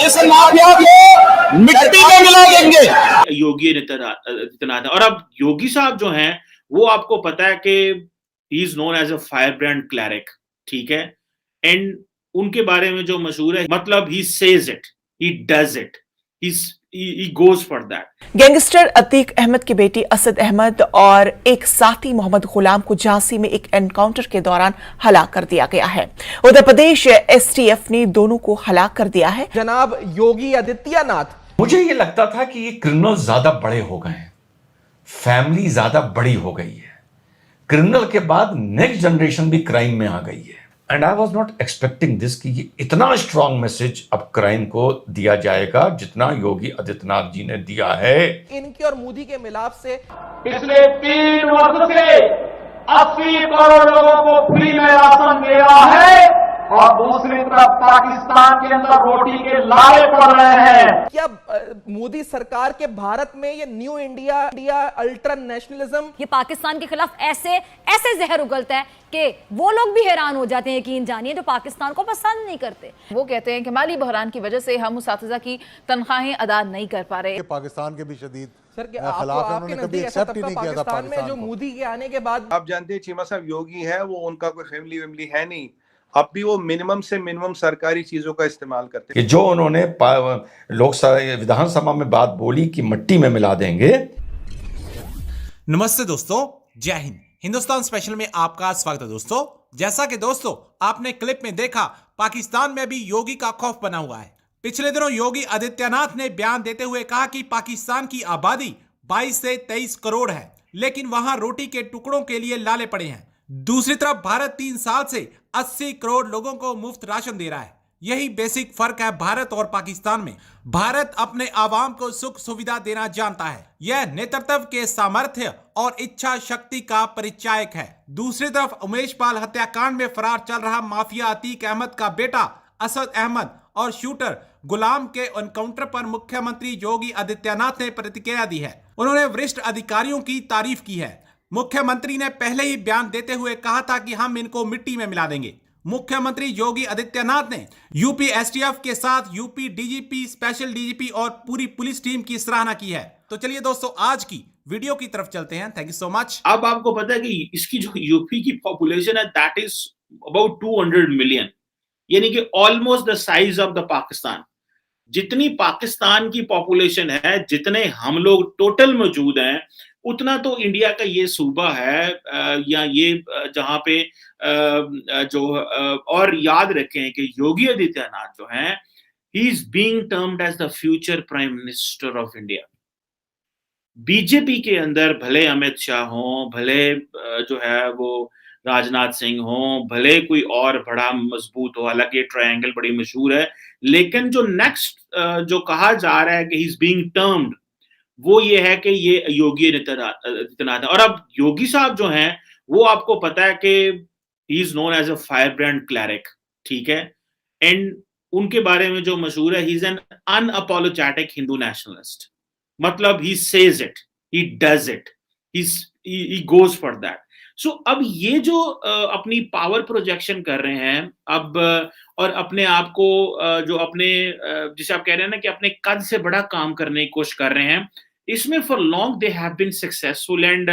इस माफिया को मिट्टी में मिला देंगे। योगी आदित्यनाथ। और अब योगी साहब जो हैं वो आपको पता है कि he is known as a fire brand cleric, ठीक है। एंड उनके बारे में जो मशहूर है, मतलब he says it, he does it, he goes for that। Gangster Atiq Ahmed की बेटी असद अहमद और एक साथी मोहम्मद गुलाम को झांसी में एक एनकाउंटर के दौरान हलाक कर दिया गया है। उत्तर प्रदेश एसटीएफ ने दोनों को हलाक कर दिया है। जनाब योगी आदित्यनाथ, मुझे ये लगता था कि ये क्रिमिनल ज्यादा बड़े हो गए हैं, फैमिली ज्यादा बड़ी हो गई है, क्रिमिनल के बाद नेक्स्ट जनरेशन भी क्राइम में आ गई है। And I was not expecting this कि ये इतना स्ट्रॉन्ग मैसेज अब क्राइम को दिया जाएगा जितना योगी आदित्यनाथ जी ने दिया है। इनके और मोदी के मिलाप से पिछले 3 वर्ष से 80 करोड़ लोगों को फ्री में राशन दे रहा है और दूसरी तरफ पाकिस्तान के अंदर रोटी के लाले पड़ रहे हैं। क्या मोदी सरकार के भारत में ये न्यू इंडिया अल्ट्रा नेशनलिज्म, ये पाकिस्तान के खिलाफ ऐसे ऐसे जहर उगलता है कि वो लोग भी हैरान हो जाते हैं, यकीन जानिए, जो पाकिस्तान को पसंद नहीं करते। वो कहते हैं कि माली बहरान की वजह से हम उसातिज़ा की तनख्वाहें अदा नहीं कर पा रहे। पाकिस्तान के भी शदीद सर आपके नजदीक ऐसा तबका पाकिस्तान में जो मोदी के आने के बाद, आप जानते हैं चीमा साहब योगी है, वो उनका कोई फैमिली है नहीं, अब भी वो मिनिमम से मिनिमम सरकारी चीजों का इस्तेमाल करते हैं। कि जो उन्होंने लोकसभा विधानसभा में बात बोली कि मिट्टी में मिला देंगे। नमस्ते दोस्तों, जय हिंद। हिंदुस्तान स्पेशल में आपका स्वागत है दोस्तों। जैसा कि दोस्तों आपने क्लिप में देखा, पाकिस्तान में भी योगी का खौफ बना हुआ है। पिछले दिनों योगी आदित्यनाथ ने बयान देते हुए कहा कि पाकिस्तान की आबादी 22 से 23 करोड़ है, लेकिन वहां रोटी के टुकड़ों के लिए लाले पड़े हैं। दूसरी तरफ भारत 3 साल से 80 करोड़ लोगों को मुफ्त राशन दे रहा है। यही बेसिक फर्क है भारत और पाकिस्तान में। भारत अपने आवाम को सुख सुविधा देना जानता है, यह नेतृत्व के सामर्थ्य और इच्छा शक्ति का परिचायक है। दूसरी तरफ उमेश पाल हत्याकांड में फरार चल रहा माफिया अतीक अहमद का बेटा असद अहमद और शूटर गुलाम के एनकाउंटर पर मुख्यमंत्री योगी आदित्यनाथ ने प्रतिक्रिया दी है। उन्होंने वरिष्ठ अधिकारियों की तारीफ की है। मुख्यमंत्री ने पहले ही बयान देते हुए कहा था कि हम इनको मिट्टी में मिला देंगे। मुख्यमंत्री योगी आदित्यनाथ ने यूपी एसटीएफ के साथ यूपी डीजीपी, स्पेशल डीजीपी और पूरी पुलिस टीम की सराहना की है। तो चलिए दोस्तों आज की वीडियो की तरफ चलते हैं। Thank you so much. अब आपको पता है कि इसकी जो यूपी की पॉपुलेशन है दैट इज अबाउट 200 मिलियन, यानी कि almost the size of the Pakistan. जितनी पाकिस्तान की पॉपुलेशन है, जितने हम लोग टोटल मौजूद हैं, उतना तो इंडिया का ये सूबा है या ये जहां पे जो और याद रखें कि योगी आदित्यनाथ जो हैं, he is being termed as the future prime minister of India. BJP के अंदर भले अमित शाह हों, भले जो है वो राजनाथ सिंह हों, भले कोई और बड़ा मजबूत हो, हालांकि ट्रायंगल बड़ी मशहूर है, लेकिन जो नेक्स्ट जो कहा जा रहा है कि ही इज बीइंग टर्म्ड, वो ये है कि ये योगी आदित्यनाथ है। और अब योगी साहब जो हैं वो आपको पता है कि he is known as a fire brand cleric, ठीक है। एंड उनके बारे में जो मशहूर है, he is an unapologetic Hindu nationalist, मतलब he says it, he does it, he goes for that. So अब ये जो अपनी पावर प्रोजेक्शन कर रहे हैं अब, और अपने आप को जो अपने जिसे आप कह रहे हैं ना कि अपने कद से बड़ा काम करने की कोशिश कर रहे हैं, इसमें for long they have been successful. And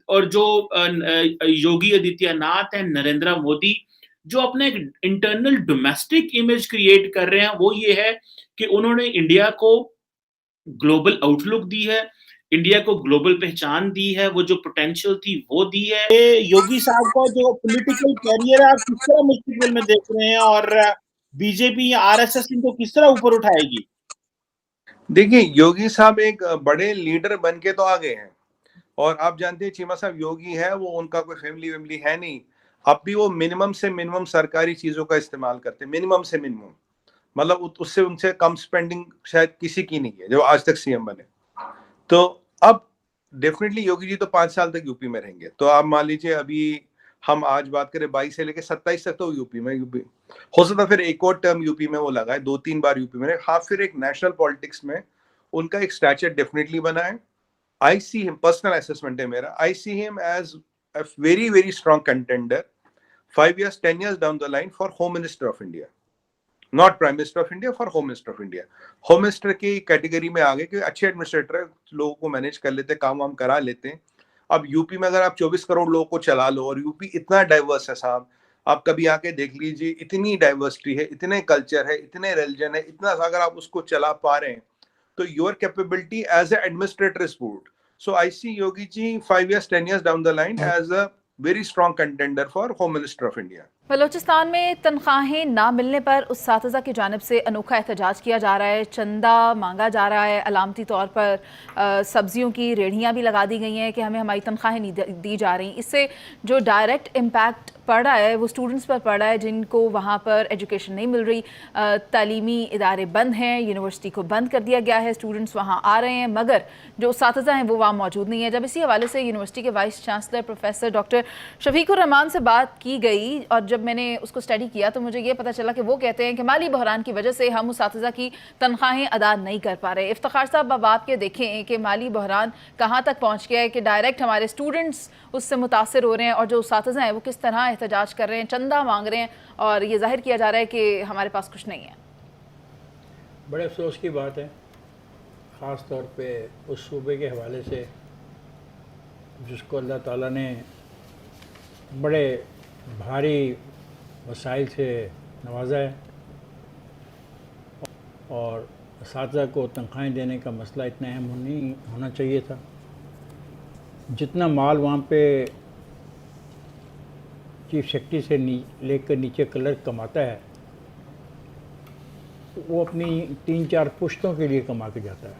और जो योगी आदित्यनाथ एंड नरेंद्र मोदी जो अपने इंटरनल डोमेस्टिक इमेज क्रिएट कर रहे हैं, वो ये है कि उन्होंने इंडिया को ग्लोबल आउटलुक दी है, इंडिया को ग्लोबल पहचान दी है, वो जो पोटेंशियल थी वो दी है। योगी साहब का जो पॉलिटिकल कैरियर है आप किस तरह मुस्तकबिल में देख रहे हैं, और बीजेपी या आरएसएस इनको किस तरह ऊपर उठाएगी? देखिए, योगी साहब एक बड़े लीडर बन के तो आ गए हैं, और आप जानते हैं चीमा साहब योगी है, वो उनका कोई फैमिली है नहीं, अब भी वो मिनिमम से मिनिमम सरकारी चीजों का इस्तेमाल करते हैं, मिनिमम से मिनिमम, मतलब उससे उनसे कम स्पेंडिंग शायद किसी की नहीं है जो आज तक सीएम बने। तो अब डेफिनेटली योगी जी तो 5 साल तक यूपी में रहेंगे। तो आप मान लीजिए अभी हम आज बात करें 22 से लेकर 27 तक तो यूपी हो सकता फिर एक और टर्म यूपी में वो लगाए, 2-3 बार यूपी में रहे। हाँ, फिर एक नेशनल पॉलिटिक्स में उनका एक स्टैचर डेफिनेटली बना है। I see him, personal assessment है मेरा, I see him as a very very strong contender 5 years 10 years down the line for home minister of India. Not prime minister of India, for home minister of India. Home minister की category में आ गए कि अच्छे administrator लोगों को manage कर लेते, काम वाम करा लेते हैं। अब यूपी में अगर आप 24 करोड़ लोगों को चला लो, और यूपी इतना डाइवर्स है साहब, आप कभी आके देख लीजिए, इतनी डाइवर्सिटी है, इतने कल्चर है, इतने रिलीजन है, इतना अगर आप उसको चला पा रहे हैं तो your capability as a administrator is good. So I see Yogi ji 5 years 10 years down the line as a very strong contender for home minister of India. Balochistan में तनख्वाहें ना मिलने पर उस्तातिज़ा की जानिब से अनोखा एहतजाज किया जा रहा है, चंदा मांगा जा रहा है, अलामती तौर पर सब्जियों की रेढ़ियाँ भी लगा दी गई हैं कि हमें हमारी तनख्वाहें नहीं दी जा रही। इससे जो डायरेक्ट इम्पैक्ट पड़ रहा है वो स्टूडेंट्स पर पड़ रहा है जिनको वहाँ पर एजुकेशन नहीं मिल रही। तालीमी इदारे बंद हैं, यूनिवर्सिटी को बंद कर दिया गया है, स्टूडेंट्स वहाँ आ रहे हैं मगर जो उस्तातिज़ा हैं वो वहाँ मौजूद नहीं है। जब इसी हवाले से यूनिवर्सिटी के vice chancellor professor doctor Shafiqur Rahman से बात की गई और जब मैंने उसको स्टडी किया तो मुझे ये पता चला कि वो कहते हैं कि माली बहरान की वजह से हम उस्तातिज़ा की तनख्वाहें अदा नहीं कर पा रहे। इफ्तिखार साहब, अब आप ये देखें कि माली बहरान कहाँ तक पहुँच गया है कि डायरेक्ट हमारे स्टूडेंट्स उससे मुतासर हो रहे हैं और जो उस्तातिज़ा हैं वो किस तरह एहतजाज कर रहे हैं, चंदा मांग रहे हैं और ये जाहिर किया जा रहा है कि हमारे पास कुछ नहीं है। बड़े अफसोस की बात है, ख़ास तौर पे उस सूबे के हवाले से जिसको अल्लाह ताला ने बड़े भारी वसाइल से नवाजा है और असातिज़ा को तनख्वाहें देने का मसला इतना अहम नहीं होना चाहिए था। जितना माल वहाँ पे चीफ सेक्रेटरी से लेकर नीचे क्लर्क कमाता है वो अपनी 3-4 पुश्तों के लिए कमा के जाता है।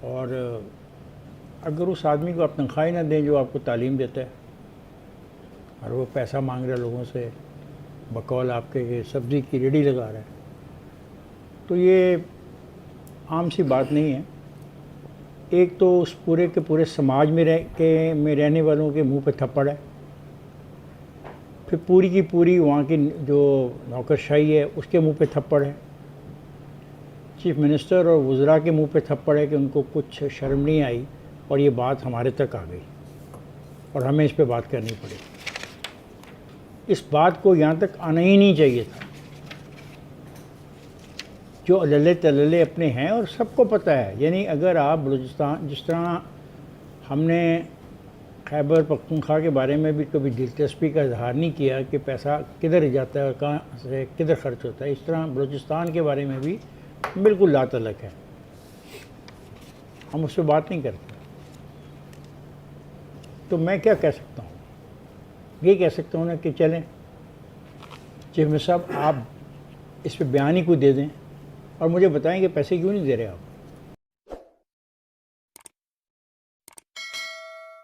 और अगर उस आदमी को आप तनख्वाही ना दें जो आपको तालीम देता है और वो पैसा मांग रहा है लोगों से, बकौल आपके सब्ज़ी की रेडी लगा रहा है, तो ये आम सी बात नहीं है। एक तो उस पूरे के पूरे समाज में रहने वालों के मुंह पे थप्पड़ है, फिर पूरी की पूरी वहाँ की जो नौकरशाही है उसके मुंह पे थप्पड़ है, चीफ मिनिस्टर और वज़रा के मुंह पे थप्पड़ है कि उनको कुछ शर्म नहीं आई और ये बात हमारे तक आ गई और हमें इस पे बात करनी पड़ी। इस बात को यहाँ तक आना ही नहीं चाहिए था। जो अल्ले तल्ले अपने हैं और सबको पता है, यानी अगर आप बलूचिस्तान, जिस तरह हमने खैबर पख्तूनख्वा के बारे में भी कभी दिलचस्पी का इजहार नहीं किया कि पैसा किधर जाता है और कहाँ से किधर खर्च होता है, इस तरह बलूचिस्तान के बारे में भी बिल्कुल लातलक है, हम उस पर बात नहीं करते। तो मैं क्या कह सकता हूँ, ये कह सकता हूँ ना कि चलें चीफ मिनिस्टर साहब आप इस पर बयान ही कोई दे दें और मुझे बताएं कि पैसे क्यों नहीं दे रहे आप।